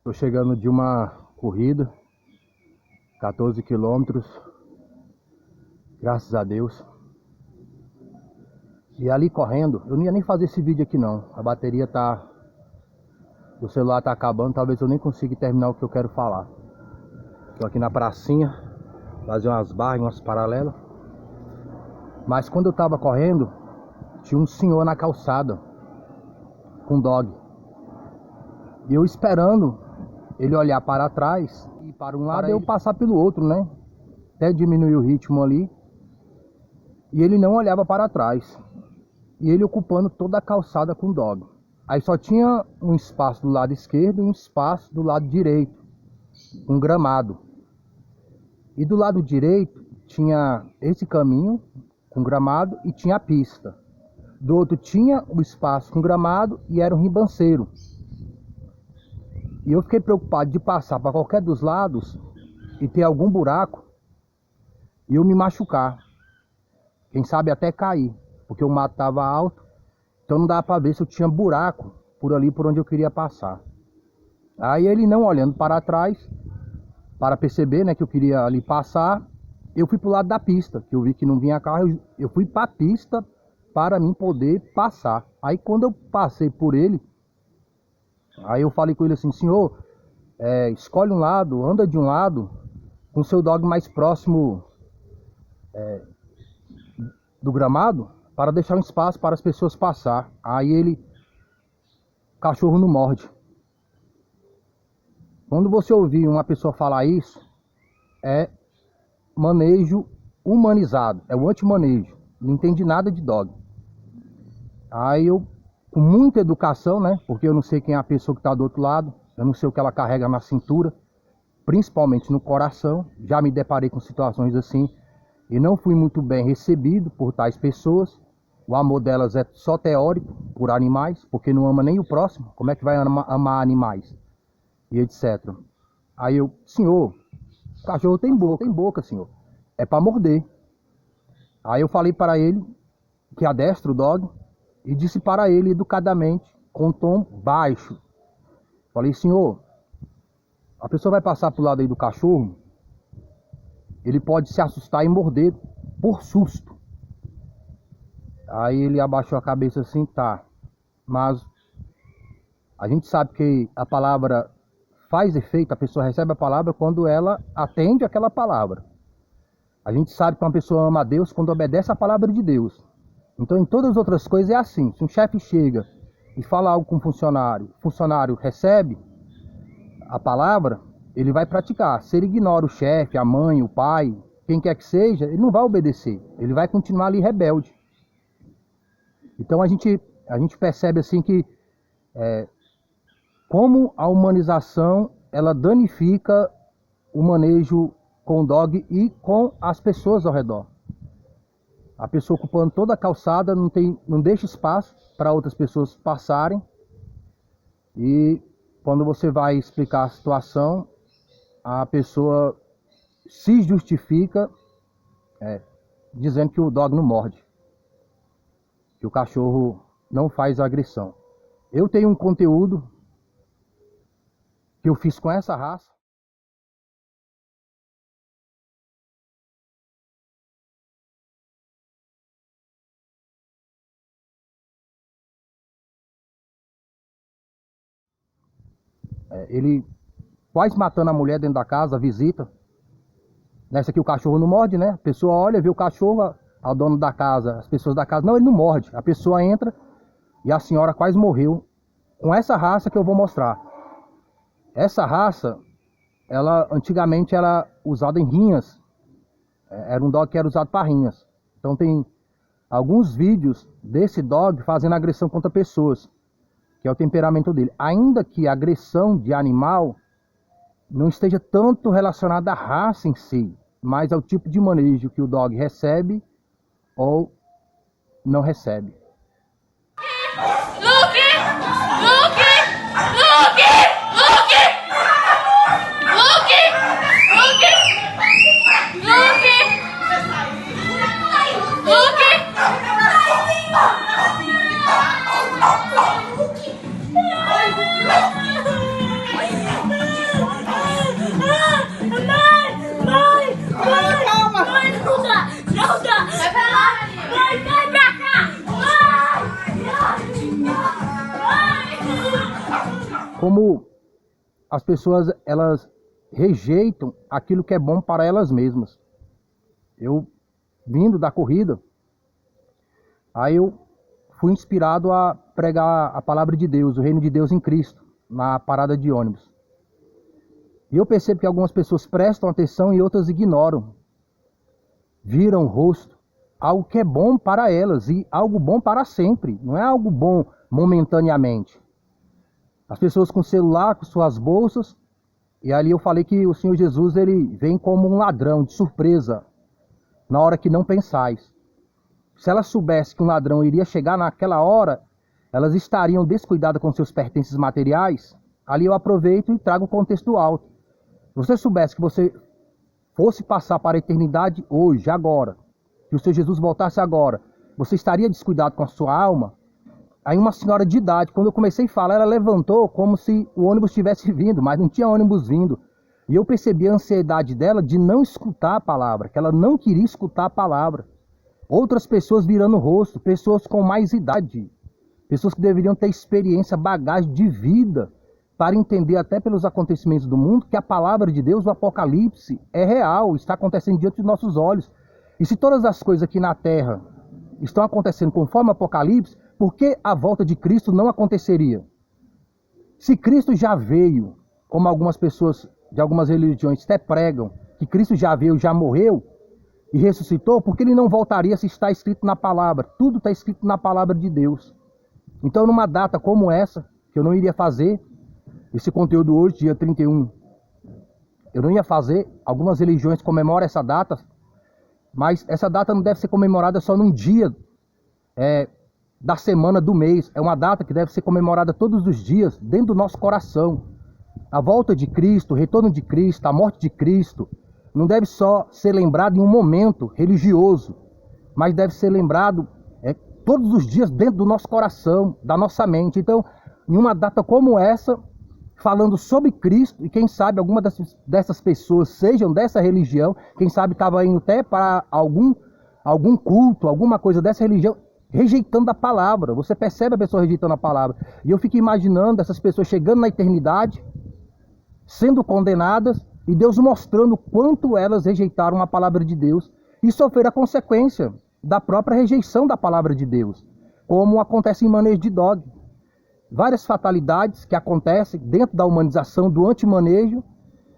Tô chegando de uma corrida, 14 quilômetros, graças a Deus. E ali correndo, eu não ia nem fazer esse vídeo aqui não. A bateria tá... O celular tá acabando, talvez eu nem consiga terminar o que eu quero falar. Tô aqui na pracinha, fazer umas barras, umas paralelas. Mas quando eu tava correndo, tinha um senhor na calçada, com dog. E eu esperando ele olhar para trás e para um lado eu passar pelo outro, né? Até diminuir o ritmo ali. E ele não olhava para trás. E ele ocupando toda a calçada com dog. Aí só tinha um espaço do lado esquerdo e um espaço do lado direito, um gramado. E do lado direito tinha esse caminho com gramado e tinha a pista. Do outro tinha o espaço com gramado e era um ribanceiro. E eu fiquei preocupado de passar para qualquer dos lados e ter algum buraco e eu me machucar. Quem sabe até cair, porque o mato estava alto, então não dava para ver se eu tinha buraco por ali por onde eu queria passar. Aí ele não olhando para trás, para perceber, né, que eu queria ali passar, eu fui para o lado da pista, que eu vi que não vinha carro, eu fui para a pista para mim poder passar. Aí quando eu passei por ele, aí eu falei com ele assim: senhor, escolhe um lado, anda de um lado, com seu dog mais próximo do gramado, para deixar um espaço para as pessoas passar. Aí ele, cachorro não morde. Quando você ouvir uma pessoa falar isso, é manejo humanizado, é o anti-manejo, não entende nada de dog. Aí eu, com muita educação, né, porque eu não sei quem é a pessoa que está do outro lado, eu não sei o que ela carrega na cintura, principalmente no coração, já me deparei com situações assim, e não fui muito bem recebido por tais pessoas. O amor delas é só teórico, por animais, porque não ama nem o próximo, como é que vai amar animais? E etc. Aí eu, senhor, o cachorro tem boca, senhor, é para morder. Aí eu falei para ele que adestra o dog e disse para ele educadamente, com um tom baixo, falei: senhor, a pessoa vai passar pro lado aí do cachorro, ele pode se assustar e morder por susto. Aí ele abaixou a cabeça assim: tá, mas a gente sabe que a palavra faz efeito, a pessoa recebe a palavra quando ela atende aquela palavra. A gente sabe que uma pessoa ama a Deus quando obedece a palavra de Deus. Então em todas as outras coisas é assim: se um chefe chega e fala algo com o funcionário recebe a palavra, ele vai praticar. Se ele ignora o chefe, a mãe, o pai, quem quer que seja, ele não vai obedecer, ele vai continuar ali rebelde. Então a gente percebe assim que como a humanização ela danifica o manejo com o dog e com as pessoas ao redor. A pessoa ocupando toda a calçada, não deixa espaço para outras pessoas passarem. E quando você vai explicar a situação, a pessoa se justifica dizendo que o dog não morde, que o cachorro não faz agressão. Eu tenho um conteúdo que eu fiz com essa raça. Ele quase matando a mulher dentro da casa, a visita. Nessa aqui o cachorro não morde, né? A pessoa olha, vê o cachorro, ao dono da casa, as pessoas da casa, não, ele não morde. A pessoa entra e a senhora quase morreu com essa raça que eu vou mostrar. Essa raça, ela antigamente era usada em rinhas. Era um dog que era usado para rinhas. Então tem alguns vídeos desse dog fazendo agressão contra pessoas, que é o temperamento dele. Ainda que a agressão de animal não esteja tanto relacionada à raça em si, mas ao tipo de manejo que o dog recebe ou não recebe. como as pessoas, elas rejeitam aquilo que é bom para elas mesmas. Eu, vindo da corrida, aí eu fui inspirado a pregar a palavra de Deus, o reino de Deus em Cristo, na parada de ônibus. E eu percebo que algumas pessoas prestam atenção e outras ignoram. Viram o rosto, algo que é bom para elas e algo bom para sempre. Não é algo bom momentaneamente. As pessoas com celular, com suas bolsas. E ali eu falei que o Senhor Jesus, ele vem como um ladrão de surpresa, na hora que não pensais. Se elas soubessem que um ladrão iria chegar naquela hora, elas estariam descuidadas com seus pertences materiais. Ali eu aproveito e trago o contexto do alto. Se você soubesse que você fosse passar para a eternidade hoje, agora, que o Senhor Jesus voltasse agora, você estaria descuidado com a sua alma? Aí uma senhora de idade, quando eu comecei a falar, ela levantou como se o ônibus tivesse vindo, mas não tinha ônibus vindo. E eu percebi a ansiedade dela de não escutar a palavra, que ela não queria escutar a palavra. Outras pessoas virando o rosto, pessoas com mais idade, pessoas que deveriam ter experiência, bagagem de vida, para entender até pelos acontecimentos do mundo que a palavra de Deus, o Apocalipse, é real, está acontecendo diante de nossos olhos. E se todas as coisas aqui na Terra estão acontecendo conforme o Apocalipse, por que a volta de Cristo não aconteceria? Se Cristo já veio, como algumas pessoas de algumas religiões até pregam, que Cristo já veio, já morreu e ressuscitou, por que ele não voltaria se está escrito na palavra? Tudo está escrito na palavra de Deus. Então, numa data como essa, que eu não iria fazer esse conteúdo hoje, dia 31, eu não ia fazer, algumas religiões comemoram essa data, mas essa data não deve ser comemorada só num dia da semana, do mês. É uma data que deve ser comemorada todos os dias, dentro do nosso coração. A volta de Cristo, o retorno de Cristo, a morte de Cristo, não deve só ser lembrado em um momento religioso, mas deve ser lembrado todos os dias dentro do nosso coração, da nossa mente. Então, em uma data como essa, falando sobre Cristo, e quem sabe alguma dessas pessoas sejam dessa religião, quem sabe estava indo até para algum culto, alguma coisa dessa religião, rejeitando a palavra. Você percebe a pessoa rejeitando a palavra. E eu fico imaginando essas pessoas chegando na eternidade, sendo condenadas, e Deus mostrando quanto elas rejeitaram a palavra de Deus e sofreram a consequência da própria rejeição da palavra de Deus, como acontece em manejo de dog. Várias fatalidades que acontecem dentro da humanização, do antimanejo,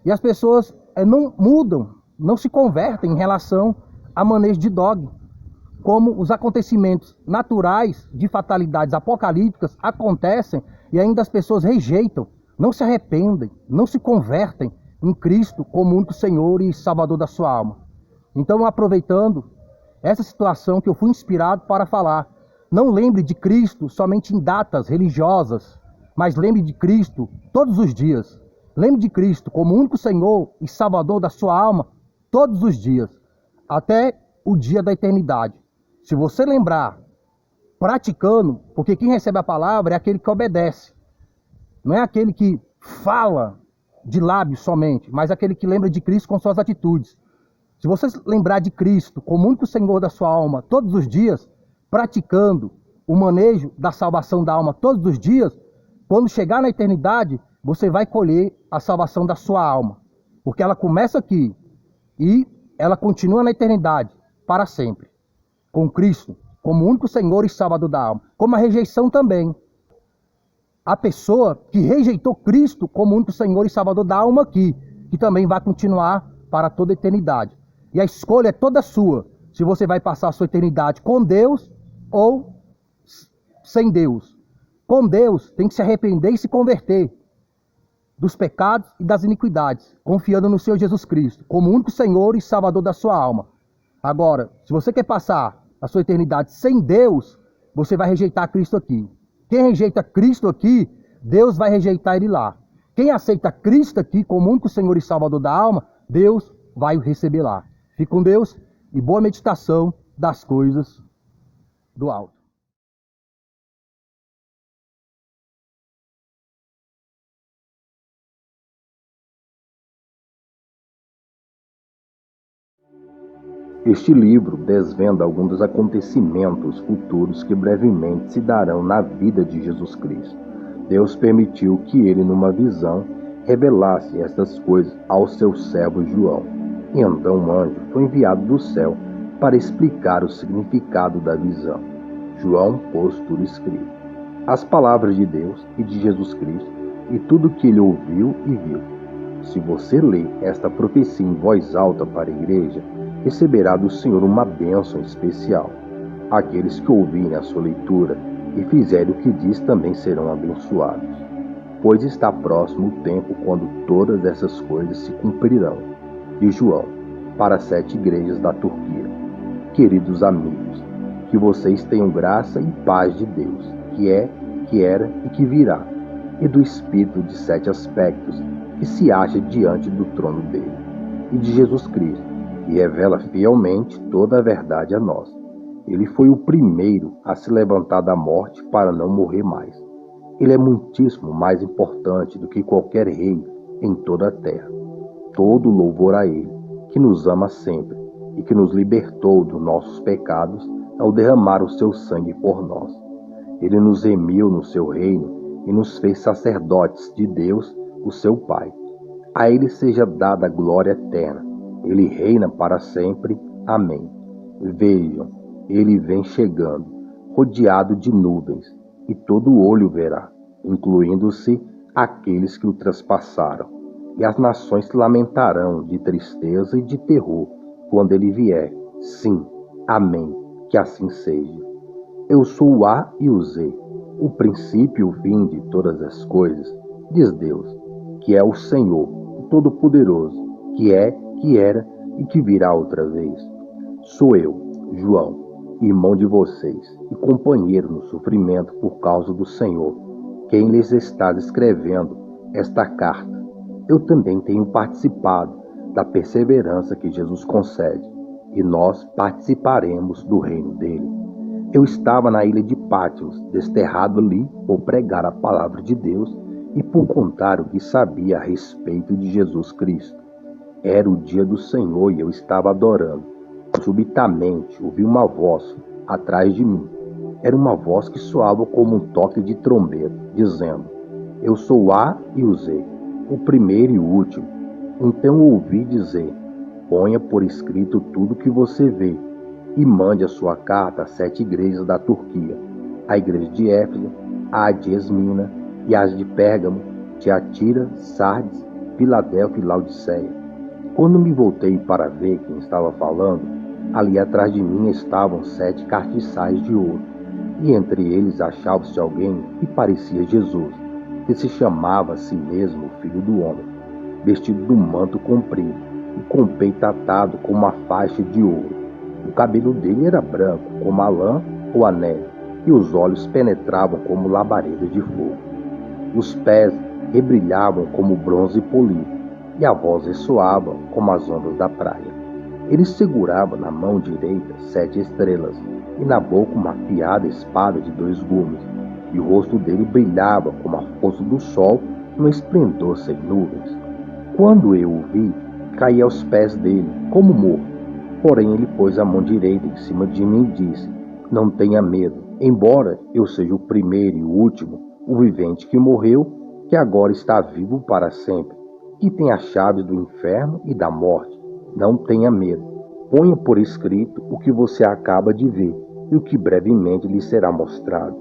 e as pessoas não mudam, não se convertem em relação a manejo de dog. Como os acontecimentos naturais de fatalidades apocalípticas acontecem e ainda as pessoas rejeitam, não se arrependem, não se convertem em Cristo como único Senhor e Salvador da sua alma. Então, aproveitando essa situação que eu fui inspirado para falar, não lembre de Cristo somente em datas religiosas, mas lembre de Cristo todos os dias. Lembre de Cristo como único Senhor e Salvador da sua alma todos os dias, até o dia da eternidade. Se você lembrar, praticando, porque quem recebe a palavra é aquele que obedece. Não é aquele que fala de lábios somente, mas aquele que lembra de Cristo com suas atitudes. Se você lembrar de Cristo como único Senhor da sua alma todos os dias, praticando o manejo da salvação da alma todos os dias, quando chegar na eternidade, você vai colher a salvação da sua alma. Porque ela começa aqui e ela continua na eternidade para sempre. Com Cristo como único Senhor e Salvador da alma. Como a rejeição também. A pessoa que rejeitou Cristo como único Senhor e Salvador da alma aqui, que também vai continuar para toda a eternidade. E a escolha é toda sua, se você vai passar a sua eternidade com Deus ou sem Deus. Com Deus, tem que se arrepender e se converter dos pecados e das iniquidades, confiando no Senhor Jesus Cristo, como único Senhor e Salvador da sua alma. Agora, se você quer passar a sua eternidade sem Deus, você vai rejeitar Cristo aqui. Quem rejeita Cristo aqui, Deus vai rejeitar ele lá. Quem aceita Cristo aqui como único Senhor e Salvador da alma, Deus vai o receber lá. Fique com Deus e boa meditação das coisas do alto. Este livro desvenda alguns dos acontecimentos futuros que brevemente se darão na vida de Jesus Cristo. Deus permitiu que ele, numa visão, revelasse estas coisas ao seu servo João. E então um anjo foi enviado do céu para explicar o significado da visão. João pôs tudo escrito. As palavras de Deus e de Jesus Cristo e tudo que ele ouviu e viu. Se você lê esta profecia em voz alta para a igreja, receberá do Senhor uma bênção especial. Aqueles que ouvirem a sua leitura e fizerem o que diz também serão abençoados. Pois está próximo o tempo quando todas essas coisas se cumprirão. De João, para as 7 igrejas da Turquia. Queridos amigos, que vocês tenham graça e paz de Deus, que é, que era e que virá, e do Espírito de 7 aspectos, que se acha diante do trono dele, e de Jesus Cristo, que revela fielmente toda a verdade a nós. Ele foi o primeiro a se levantar da morte para não morrer mais. Ele é muitíssimo mais importante do que qualquer rei em toda a terra. Todo louvor a ele, que nos ama sempre e que nos libertou dos nossos pecados ao derramar o seu sangue por nós. Ele nos remiu no seu reino e nos fez sacerdotes de Deus, o seu Pai. A ele seja dada a glória eterna. Ele reina para sempre. Amém. Vejam, ele vem chegando, rodeado de nuvens, e todo olho verá, incluindo-se aqueles que o traspassaram. E as nações se lamentarão de tristeza e de terror quando ele vier. Sim, amém, que assim seja. Eu sou o A e o Z, o princípio e o fim de todas as coisas, diz Deus, que é o Senhor, o Todo-Poderoso, que é, que era e que virá outra vez. Sou eu, João, irmão de vocês e companheiro no sofrimento por causa do Senhor, quem lhes está escrevendo esta carta. Eu também tenho participado da perseverança que Jesus concede, e nós participaremos do reino dele. Eu estava na ilha de Pátimos, desterrado ali por pregar a palavra de Deus e por contar o que sabia a respeito de Jesus Cristo. Era o dia do Senhor e eu estava adorando. Subitamente ouvi uma voz atrás de mim. Era uma voz que soava como um toque de trombeta, dizendo: Eu sou o A e o Z, o primeiro e o último. Então ouvi dizer: Ponha por escrito tudo o que você vê e mande a sua carta às 7 igrejas da Turquia, a igreja de Éfeso, a de Esmina e as de Pérgamo, Tiatira, Sardes, Filadélfia e Laodiceia. Quando me voltei para ver quem estava falando, ali atrás de mim estavam 7 castiçais de ouro, e entre eles achava-se alguém que parecia Jesus, que se chamava a si mesmo o Filho do Homem, vestido de um manto comprido e com o peito atado com uma faixa de ouro. O cabelo dele era branco, como a lã ou a neve, e os olhos penetravam como labaredas de fogo. Os pés rebrilhavam como bronze polido, e a voz ressoava como as ondas da praia. Ele segurava na mão direita 7 estrelas, e na boca uma afiada espada de 2 gumes, e o rosto dele brilhava como a força do sol no esplendor sem nuvens. Quando eu o vi, caí aos pés dele, como morto. Porém ele pôs a mão direita em cima de mim e disse: Não tenha medo, embora eu seja o primeiro e o último, o vivente que morreu, que agora está vivo para sempre, que tem as chaves do inferno e da morte. Não tenha medo. Ponha por escrito o que você acaba de ver e o que brevemente lhe será mostrado.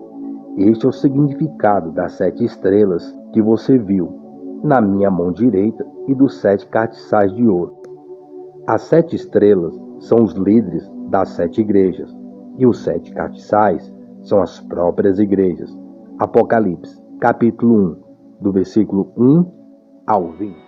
Este é o significado das 7 estrelas que você viu na minha mão direita e dos 7 castiçais de ouro. As 7 estrelas são os líderes das 7 igrejas, e os 7 castiçais são as próprias igrejas. Apocalipse, capítulo 1, do versículo 1 ao 20.